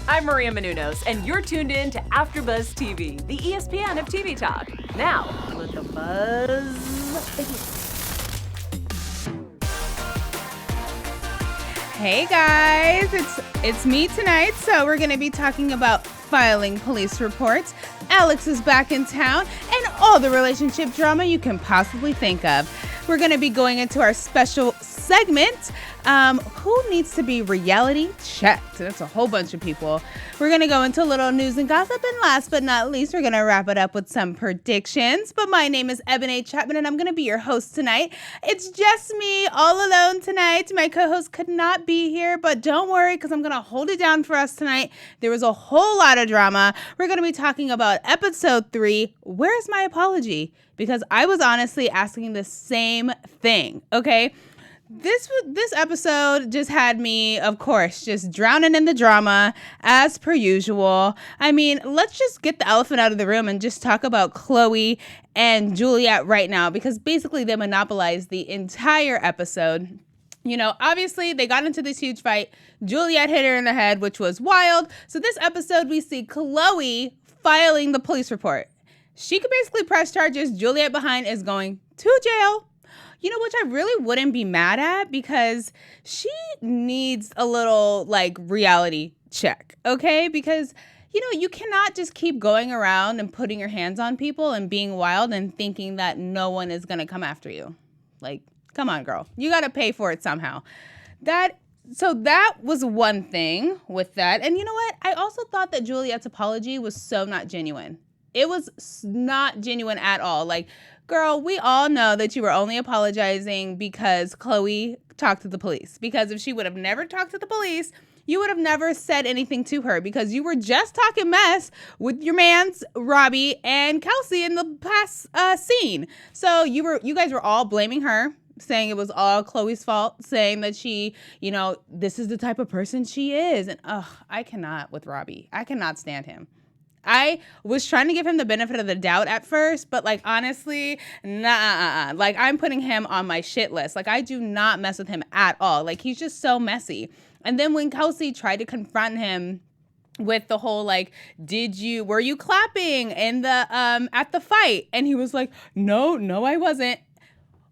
I'm Maria Menounos, and you're tuned in to AfterBuzz TV, the ESPN of TV talk. Now, let the buzz begin. Hey guys, it's me tonight, so we're going to be talking about filing police reports. Alex is back in town, and all the relationship drama you can possibly think of. We're going to be going into our special segment, Who Needs to Be Reality Checked? That's a whole bunch of people. We're going to go into a little news and gossip, and last but not least, we're going to wrap it up with some predictions. But my name is Ebone Chatman, and I'm going to be your host tonight. It's just me all alone tonight. My co-host could not be here, but don't worry, because I'm going to hold it down for us tonight. There was a whole lot of drama. We're going to be talking about episode 3, Where's My Apology? Because I was honestly asking the same thing, okay? This episode just had me, of course, just drowning in the drama as per usual. I mean, let's just get the elephant out of the room and just talk about Chole and Juliette right now, because basically they monopolized the entire episode. You know, obviously they got into this huge fight. Juliette hit her in the head, which was wild. So this episode we see Chole filing the police report. She could basically press charges. Juliette behind is going to jail. You know, which I really wouldn't be mad at, because she needs a little, like, reality check, okay? Because, you know, you cannot just keep going around and putting your hands on people and being wild and thinking that no one is going to come after you. Like, come on, girl. You got to pay for it somehow. So that was one thing with that. And you know what? I also thought that Juliette's apology was so not genuine. It was not genuine at all. Like, girl, we all know that you were only apologizing because Chole talked to the police. Because if she would have never talked to the police, you would have never said anything to her, because you were just talking mess with your mans, Robby and Kelsey, in the past scene. So you guys were all blaming her, saying it was all Chloe's fault, saying that she, you know, this is the type of person she is. And I cannot with Robby. I cannot stand him. I was trying to give him the benefit of the doubt at first, but, like, honestly, nah. Like, I'm putting him on my shit list. Like, I do not mess with him at all. Like, he's just so messy. And then when Kelsey tried to confront him with the whole, like, were you clapping in the, at the fight? And he was like, no, I wasn't.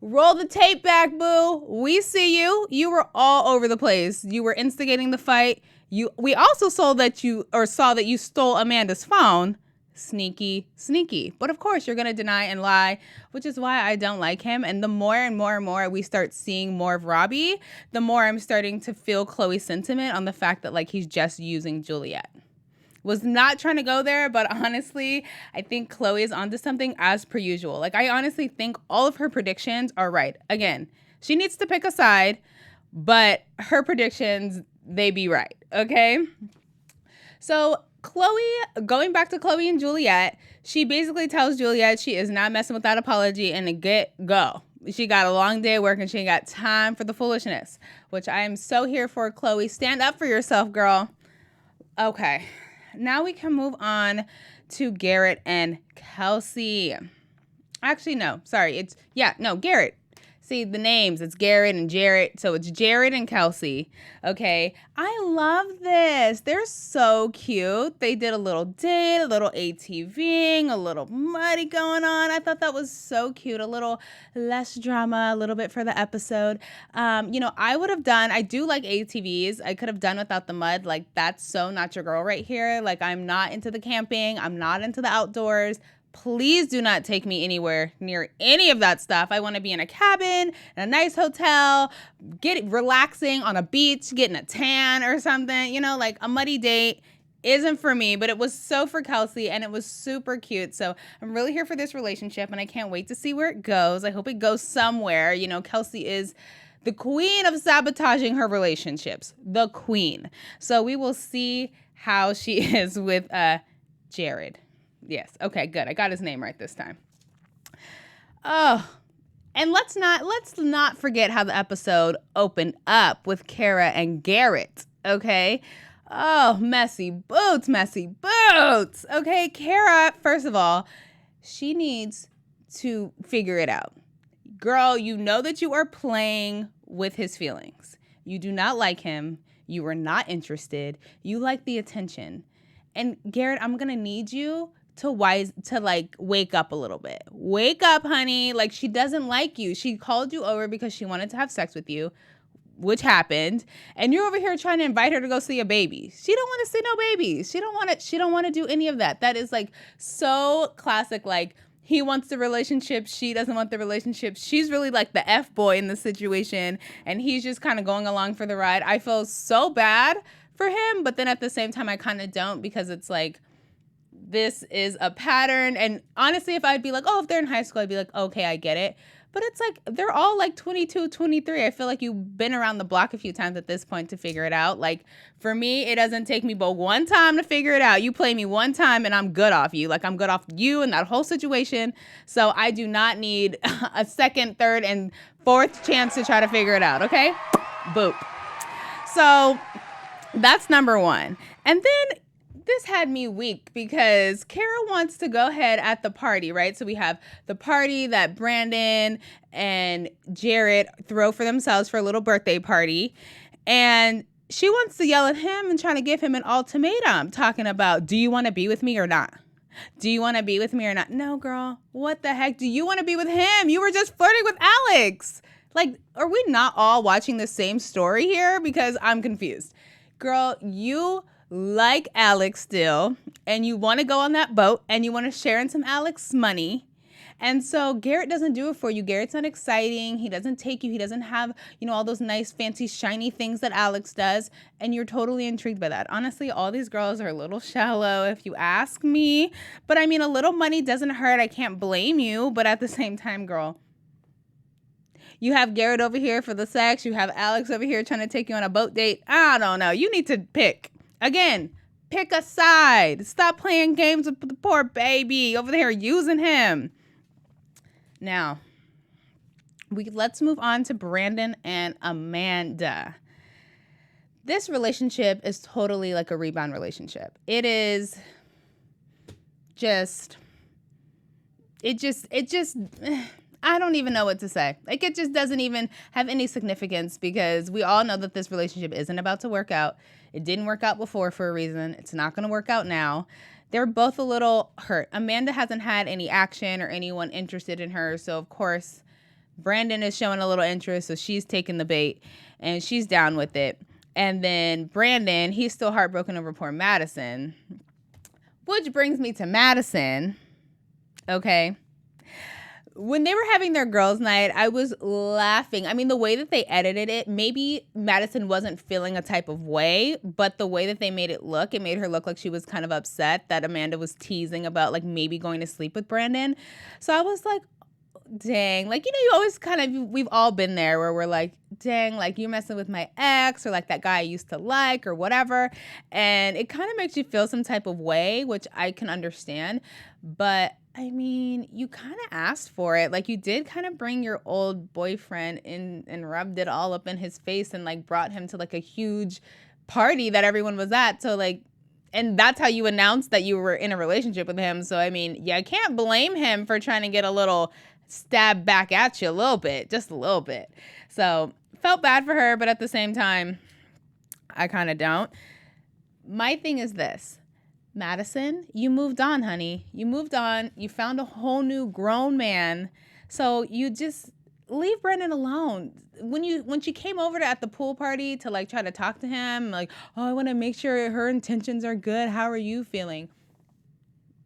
Roll the tape back, boo. We see you. You were all over the place. You were instigating the fight. We also saw that you stole Amanda's phone. Sneaky. But of course, you're going to deny and lie, which is why I don't like him. And the more and more we start seeing more of Robby, the more I'm starting to feel Chloe's sentiment on the fact that, like, he's just using Juliette. Was not trying to go there, but honestly, I think Chloe is onto something as per usual. Like, I honestly think all of her predictions are right. Again, she needs to pick a side, but her predictions, they be right, okay? So Chole, going back to Chole and Juliette, she basically tells Juliette she is not messing with that apology and to go. She got a long day at work and she ain't got time for the foolishness, which I am so here for. Chloe, stand up for yourself, girl. Okay, now we can move on to Garret and Kelsey. Actually, no, sorry. Garret. See, the names, it's Garret and Jarrett, so it's Garret and Kelsey, okay? I love this. They're so cute. They did a little date, a little ATVing, a little muddy going on. I thought that was so cute. A little less drama, a little bit for the episode. I do like ATVs. I could have done without the mud. Like, that's so not your girl right here. Like, I'm not into the camping. I'm not into the outdoors. Please do not take me anywhere near any of that stuff. I want to be in a cabin, in a nice hotel, relaxing on a beach, getting a tan or something. You know, like, a muddy date isn't for me, but it was so for Kelsey, and it was super cute. So I'm really here for this relationship, and I can't wait to see where it goes. I hope it goes somewhere. You know, Kelsey is the queen of sabotaging her relationships. The queen. So we will see how she is with Jared. Yes. Okay, good. I got his name right this time. Oh, and let's not forget how the episode opened up with Cara and Garret. Okay. Oh, messy boots. Okay, Cara, first of all, she needs to figure it out. Girl, you know that you are playing with his feelings. You do not like him. You were not interested. You like the attention. And Garrett, I'm going to need you to wake up a little bit. Wake up, honey. Like, she doesn't like you. She called you over because she wanted to have sex with you, which happened. And you're over here trying to invite her to go see a baby. She don't want to see no babies. She don't want to do any of that. That is like so classic. Like, he wants the relationship. She doesn't want the relationship. She's really like the F-boy in the situation. And he's just kind of going along for the ride. I feel so bad for him. But then at the same time, I kind of don't, because it's like, this is a pattern. And honestly, if I'd be like, oh, if they're in high school, I'd be like, okay, I get it. But it's like, they're all like 22, 23. I feel like you've been around the block a few times at this point to figure it out. Like, for me, it doesn't take me but one time to figure it out. You play me one time and I'm good off you. Like, I'm good off you and that whole situation. So I do not need a second, third, and fourth chance to try to figure it out, okay? Boop. So that's number one. And then this had me weak because Cara wants to go ahead at the party, right? So we have the party that Brandon and Jarrett throw for themselves for a little birthday party. And she wants to yell at him and trying to give him an ultimatum, talking about, do you want to be with me or not? Do you want to be with me or not? No, girl. What the heck? Do you want to be with him? You were just flirting with Alex. Like, are we not all watching the same story here? Because I'm confused. Girl, you like Alex still, and you want to go on that boat, and you want to share in some Alex money. And so Garrett doesn't do it for you. Garrett's not exciting. He doesn't take you. He doesn't have, all those nice, fancy, shiny things that Alex does. And you're totally intrigued by that. Honestly, all these girls are a little shallow, if you ask me. But I mean, a little money doesn't hurt. I can't blame you. But at the same time, girl, you have Garrett over here for the sex. You have Alex over here trying to take you on a boat date. I don't know. You need to pick. Again, pick a side. Stop playing games with the poor baby over there using him. Now, let's move on to Brandon and Amanda. This relationship is totally like a rebound relationship. It is just, I don't even know what to say. Like, it just doesn't even have any significance because we all know that this relationship isn't about to work out. It didn't work out before for a reason. It's not going to work out now. They're both a little hurt. Amanda hasn't had any action or anyone interested in her. So, of course, Brandon is showing a little interest. So she's taking the bait and she's down with it. And then Brandon, he's still heartbroken over poor Maddison. Which brings me to Maddison. Okay. When they were having their girls' night, I was laughing. I mean, the way that they edited it, maybe Maddison wasn't feeling a type of way, but the way that they made it made her look like she was kind of upset that Amanda was teasing about, like, maybe going to sleep with Brandon. So I was like, dang. Like, you always we've all been there where we're like, dang, like, you're messing with my ex or, like, that guy I used to like or whatever. And it kind of makes you feel some type of way, which I can understand. But I mean, you kind of asked for it. Like, you did kind of bring your old boyfriend in and rubbed it all up in his face and, like, brought him to, like, a huge party that everyone was at. So, like, and that's how you announced that you were in a relationship with him. So, I mean, yeah, I can't blame him for trying to get a little stab back at you a little bit, just a little bit. So, felt bad for her, but at the same time, I kind of don't. My thing is this. Maddison, you moved on, honey. You moved on. You found a whole new grown man. So you just leave Brandon alone. When she came over at the pool party to, like, try to talk to him, like, oh, I want to make sure her intentions are good. How are you feeling?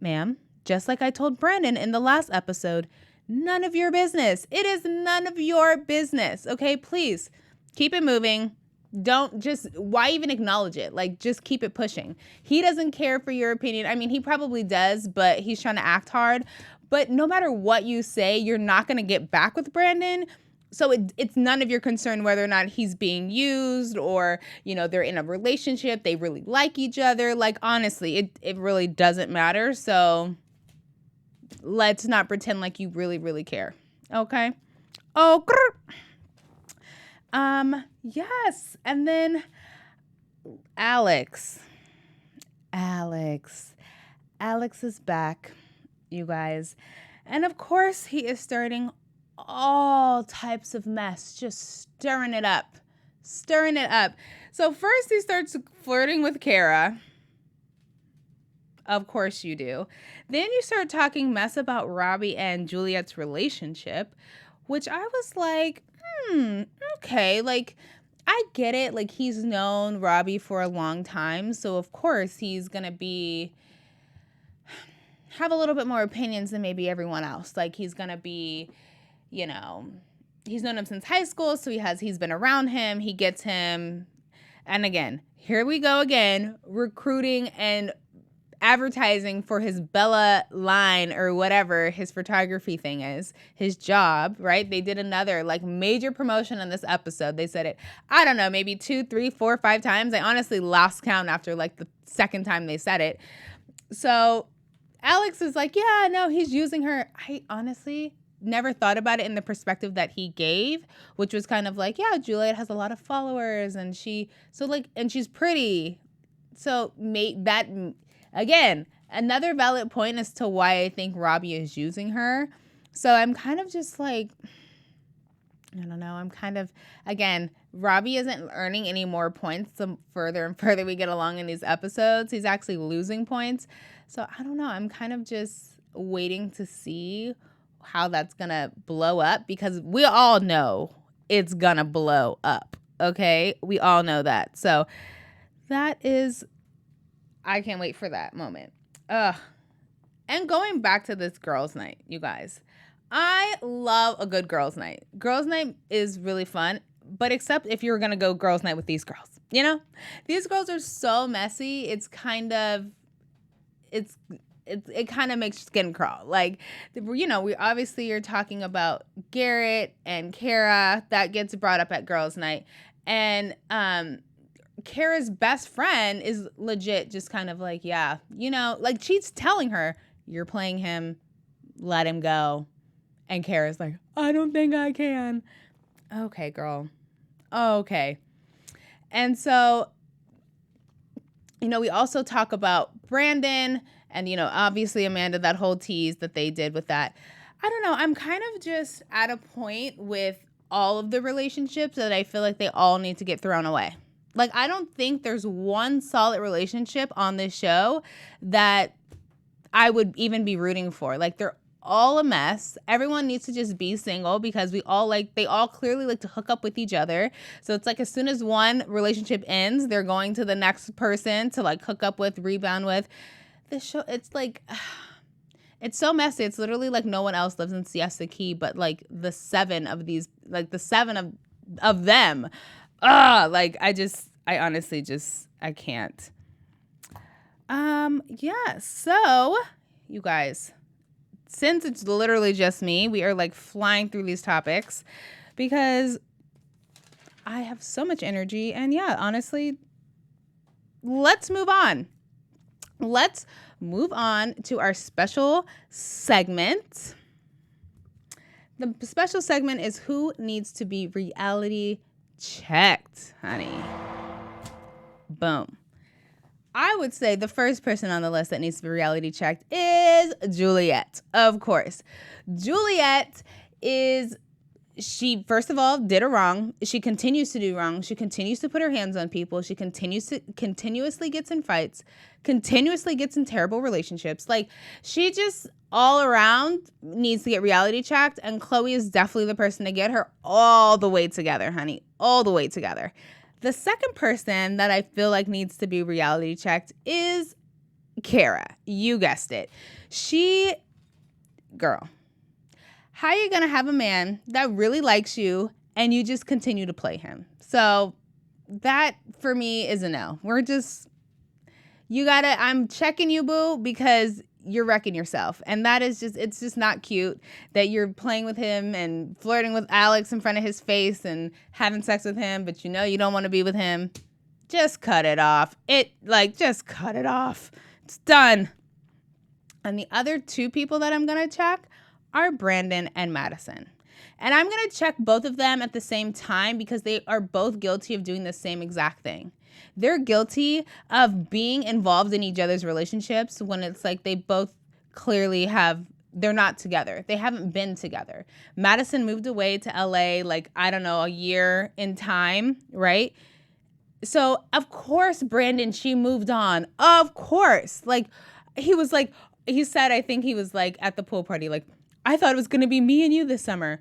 Ma'am, just like I told Brandon in the last episode, none of your business. It is none of your business. Okay, please keep it moving. Why even acknowledge it? Like, just keep it pushing. He doesn't care for your opinion. I mean, he probably does, but he's trying to act hard. But no matter what you say, you're not going to get back with Brandon. So it's none of your concern whether or not he's being used or, they're in a relationship. They really like each other. Like, honestly, it really doesn't matter. So let's not pretend like you really, really care. Okay? Oh, yes. And then Alex is back, you guys. And of course he is starting all types of mess, just stirring it up. So first he starts flirting with Cara. Of course you do. Then you start talking mess about Robby and Juliette's relationship, which I was like, okay, like, I get it. Like, he's known Robby for a long time, so of course he's gonna have a little bit more opinions than maybe everyone else. Like, he's gonna be, you know, he's known him since high school, so he's been around him, he gets him. And again, here we go again, recruiting and advertising for his Bella line or whatever his photography thing is, his job, right? They did another like major promotion on this episode. They said it, I don't know, maybe 2, 3, 4, 5 times. I honestly lost count after like the second time they said it. So Alex is like, yeah, no, he's using her. I honestly never thought about it in the perspective that he gave, which was kind of like, yeah, Juliette has a lot of followers and she's pretty. So that, again, another valid point as to why I think Robby is using her. So I'm kind of just like, I don't know. I'm kind of, again, Robby isn't earning any more points the further and further we get along in these episodes. He's actually losing points. So I don't know. I'm kind of just waiting to see how that's going to blow up, because we all know it's going to blow up. Okay? We all know that. So that is, I can't wait for that moment. And going back to this girls' night, you guys, I love a good girls' night. Girls' night is really fun, but except if you're going to go girls' night with these girls, you know? These girls are so messy. It's kind of, it kind of makes skin crawl. Like, you know, we obviously are talking about Garret and Cara. That gets brought up at girls' night. And, Cara's best friend is legit just kind of like, yeah, you know, like she's telling her, you're playing him, let him go. And Cara's like, I don't think I can. Okay, girl. Okay. And so, you know, we also talk about Brandon and, you know, obviously Amanda, that whole tease that they did with that. I don't know. I'm kind of just at a point with all of the relationships that I feel like they all need to get thrown away. Like, I don't think there's one solid relationship on this show that I would even be rooting for. Like, they're all a mess. Everyone needs to just be single because they all clearly like to hook up with each other. So it's like as soon as one relationship ends, they're going to the next person to like hook up with, rebound with. This show, it's like, it's so messy. It's literally like no one else lives in Siesta Key, but like the 7 of these, like the 7 of them. Like I honestly I can't. Yeah, so you guys, since it's literally just me, we are like flying through these topics because I have so much energy. And yeah, honestly, let's move on. Let's move on to our special segment. The special segment is Who Needs to Be Reality Checked, honey. Boom. I would say the first person on the list that needs to be reality checked is Juliette. Of course. Juliette she first of all did a wrong. She continues to do wrong. She continues to put her hands on people. She continuously gets in fights, continuously gets in terrible relationships. Like, she just all around needs to get reality checked, and Chloe is definitely the person to get her all the way together, honey. All the way together. The second person that I feel like needs to be reality checked is Cara. You guessed it. Girl, how are you going to have a man that really likes you and you just continue to play him? So that for me is a no. I'm checking you, boo, because you're wrecking yourself. And that is it's just not cute that you're playing with him and flirting with Alex in front of his face and having sex with him, but you know you don't want to be with him. Just cut it off. Just cut it off. It's done. And the other 2 people that I'm going to check are Brandon and Maddison. And I'm going to check both of them at the same time because they are both guilty of doing the same exact thing. They're guilty of being involved in each other's relationships when it's like they both clearly they're not together. They haven't been together. Maddison moved away to LA, like, I don't know, a year in time, right? So, of course, Brandon, she moved on. Of course. Like, he said, I think he was like at the pool party, like, I thought it was going to be me and you this summer.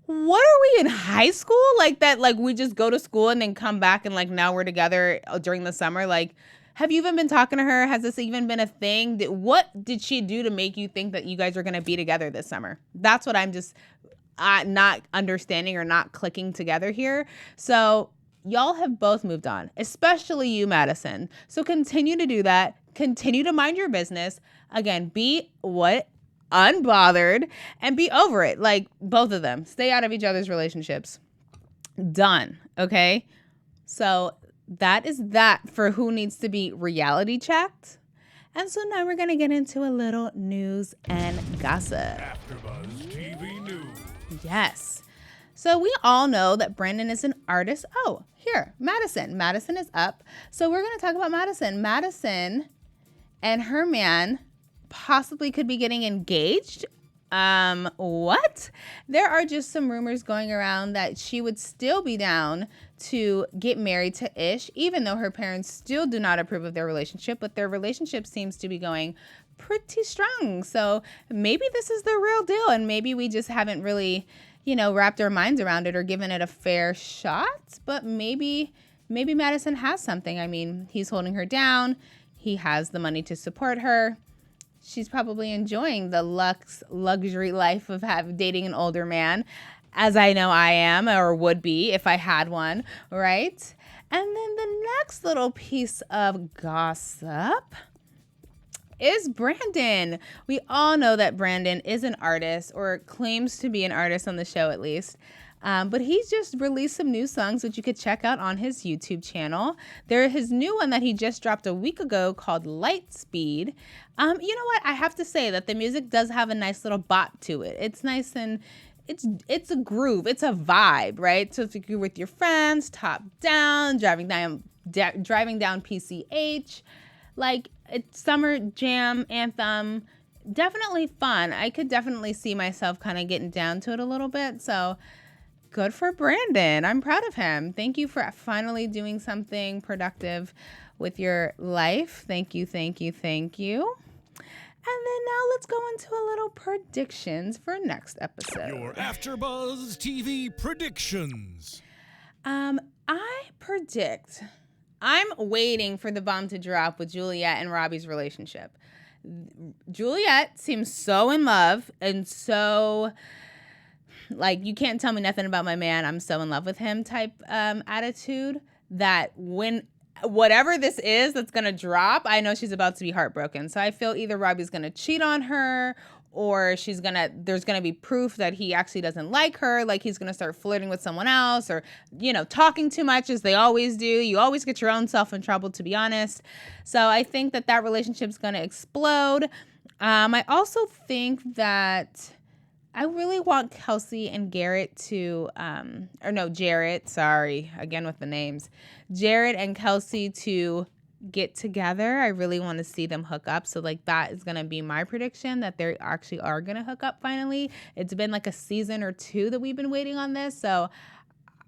What are we in high school? Like that, like we just go to school and then come back and like now we're together during the summer. Like, have you even been talking to her? Has this even been a thing? What did she do to make you think that you guys are going to be together this summer? That's what I'm just not understanding or not clicking together here. So y'all have both moved on, especially you, Maddison. So continue to do that. Continue to mind your business. Again, be unbothered and be over it. Like both of them. Stay out of each other's relationships. Done. Okay? So that is that for who needs to be reality checked. And so now we're going to get into a little news and gossip. AfterBuzz TV News. Yes. So we all know that Brandon is an artist. Oh, here, Maddison. Maddison is up. So we're going to talk about Maddison. Maddison and her man possibly could be getting engaged. What? There are just some rumors going around that she would still be down to get married to Ish, even though her parents still do not approve of their relationship, but their relationship seems to be going pretty strong. So maybe this is the real deal, and maybe we just haven't really, wrapped our minds around it or given it a fair shot. But maybe Maddison has something. I mean, he's holding her down. He has the money to support her. She's probably enjoying the luxury life of dating an older man, as I know I am or would be if I had one, right? And then the next little piece of gossip is Brandon. We all know that Brandon is an artist, or claims to be an artist on the show at least. But he's just released some new songs, which you could check out on his YouTube channel. His new one that he just dropped a week ago called Lightspeed. You know what? I have to say that the music does have a nice little bop to it. It's nice and it's a groove. It's a vibe, right? So if you're with your friends, top down, driving down PCH, like it's summer jam anthem. Definitely fun. I could definitely see myself kind of getting down to it a little bit. So good for Brandon. I'm proud of him. Thank you for finally doing something productive with your life. Thank you, thank you, thank you. And then now let's go into a little predictions for next episode. Your AfterBuzz TV predictions. I predict, I'm waiting for the bomb to drop with Juliette and Robby's relationship. Juliette seems so in love and so like, you can't tell me nothing about my man, I'm so in love with him type attitude, that when whatever this is that's going to drop, I know she's about to be heartbroken. So I feel either Robby's going to cheat on her, or there's going to be proof that he actually doesn't like her. Like he's going to start flirting with someone else, or, talking too much as they always do. You always get your own self in trouble, to be honest. So I think that relationship's going to explode. I also think that I really want Kelsey and Garrett Jarrett, sorry, again with the names. Garret and Kelsey to get together. I really want to see them hook up. So like that is going to be my prediction, that they actually are going to hook up finally. It's been like a season or two that we've been waiting on this. So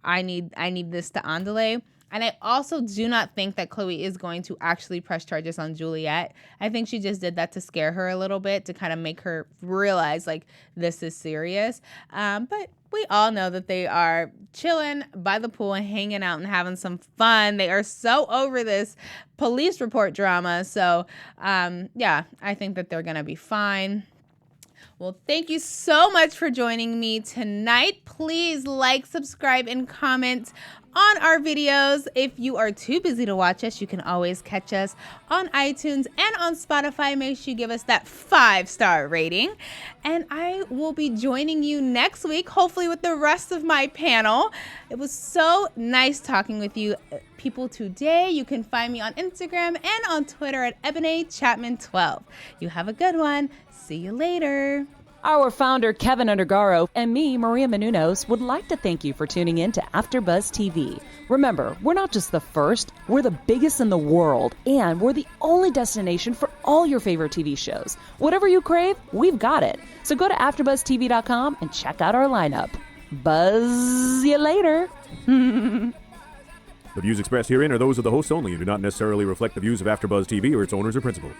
I need this to andale. And I also do not think that Chloe is going to actually press charges on Juliette. I think she just did that to scare her a little bit, to kind of make her realize, like, this is serious. But we all know that they are chilling by the pool and hanging out and having some fun. They are so over this police report drama. So, yeah, I think that they're going to be fine. Well, thank you so much for joining me tonight. Please like, subscribe, and comment on our videos. If you are too busy to watch us, you can always catch us on iTunes and on Spotify. Make sure you give us that 5-star rating. And I will be joining you next week, hopefully with the rest of my panel. It was so nice talking with you people today. You can find me on Instagram and on Twitter at Ebone Chatman 12. You have a good one. See you later. Our founder, Keven Undergaro, and me, Maria Menounos, would like to thank you for tuning in to AfterBuzz TV. Remember, we're not just the first, we're the biggest in the world, and we're the only destination for all your favorite TV shows. Whatever you crave, we've got it. So go to AfterBuzzTV.com and check out our lineup. Buzz you later. The views expressed herein are those of the hosts only and do not necessarily reflect the views of AfterBuzz TV or its owners or principals.